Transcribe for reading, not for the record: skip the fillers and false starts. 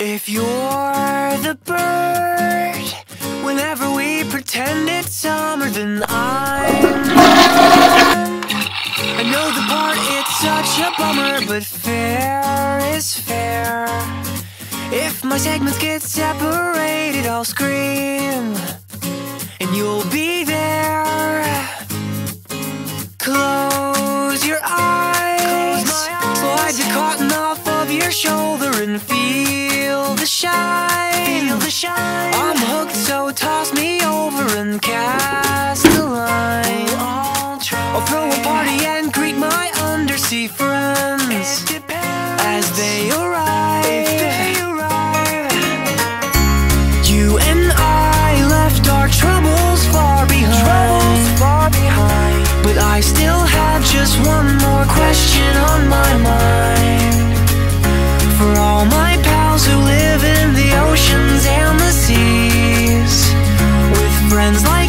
If you're the bird, whenever we pretend it's summer, then I know the part, it's such a bummer, but fair is fair. If my segments get separated, I'll scream, and you'll be there. Close your eyes, slide the cotton off of your shoulder and feel the shine. I'm hooked, so toss me over and cast a line. I'll throw a party and greet my undersea friends as they arrive. You and I left our troubles far behind, but I still have just one more question on my mind. For all my pals who live in the oceans and the seas, with friends like